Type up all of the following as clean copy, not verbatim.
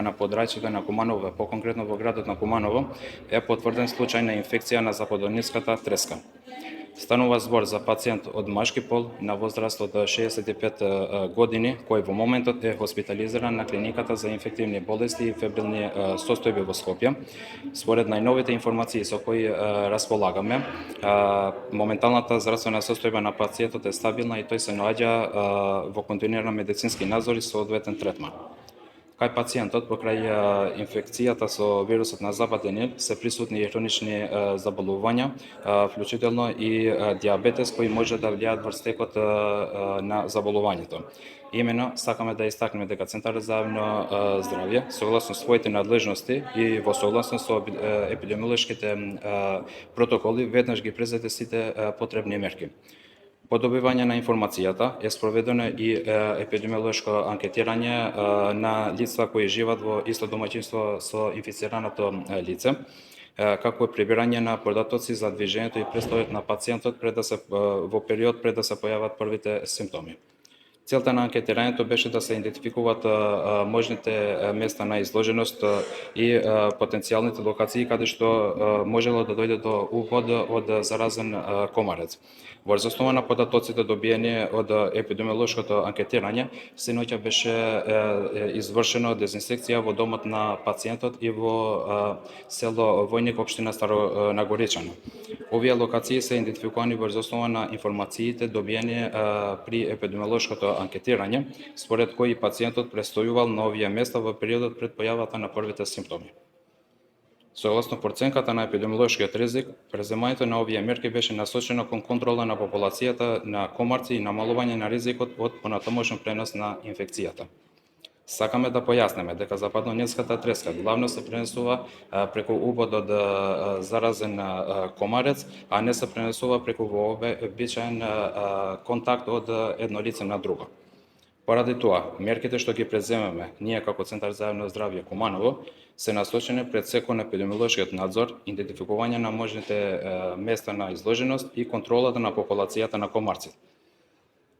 На подрачјето на Куманово, поконкретно во градот на Куманово, е потврден случај на инфекција на западониската треска. Станува збор за пациент од машки пол на возраст од 65 години, кој во моментот е хоспитализиран на клиниката за инфективни болести и фебрилни состојби во Скопје. Според најновите информации со кои располагаме, моменталната здравствена состојба на пациентот е стабилна и тој се наоѓа во континуиран медицински надзор и соодветен третман. Кај пациентот, покрај инфекцијата со вирусот на западен Нил, се присутни и хронични заболувања, вклучително и диабетес, кои може да влијаат врз текот на заболувањето. Имено, сакаме да истакнеме дека Центарот за јавно здравје, согласно своите надлежности и во согласност со епидемиолошките протоколи, веднаш ги презеде сите потребни мерки. По добивање на информацијата е спроведено и епидемиолошко анкетирање на лица кои живеат во исто домаќинство со инфицираното лице, како и прибирање на податоци за движењето и престојот на пациентот во период пред да се појават првите симптоми. Целта на анкетирањето беше да се идентификуваат можните места на изложеност и потенцијалните локации каде што можело да дојде до уход од заразен комарец. Врз основа на податоците добиени од епидемиолошкото анкетирање, синоќа беше извршено дезинсекција во домот на пациентот и во село Војник, општина Старо Нагоречано. Овие локации се идентификувани врз основа на информациите добиени при епидемиолошкото анкетирање, според кои пациентот престојувал на овие места во периодот пред појавата на првите симптоми. Согласно проценката на епидемиолошкиот ризик, преземањето на овие мерки беше насочено кон контрола на популацијата на комарци и намалување на ризикот од понатамошен пренос на инфекцијата. Сакаме да појаснеме дека западнонилската треска главно се пренесува преку убод од заразен комарец, а не се пренесува преку вообичаен контакт од едно лице на друго. Поради тоа, мерките што ги преземеме ние како Центар за јавно здравје Куманово се насочени пред секој епидемиолошкиот надзор, идентификување на можните места на изложеност и контролата на популацијата на комарци.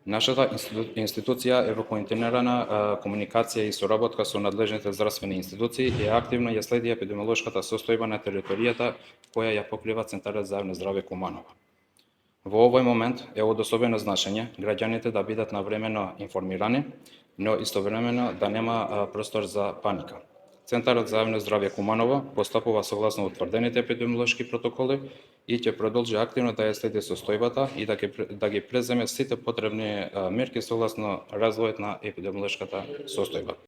Нашата институција е во континуирана комуникација и соработка со надлежните здравствени институции и активно ја следи епидемиолошката состојба на територијата која ја покрива Центарот за јавно здравје Куманово. Во овој момент е од особено значење граѓаните да бидат навремено информирани, но истовремено да нема простор за паника. Центарот за јавно здравје Куманово постапува согласно утврдените епидемиолошки протоколи и ќе продолжи активно да ја следи состојбата и да ги преземе сите потребни мерки согласно развојот на епидемиолошката состојба.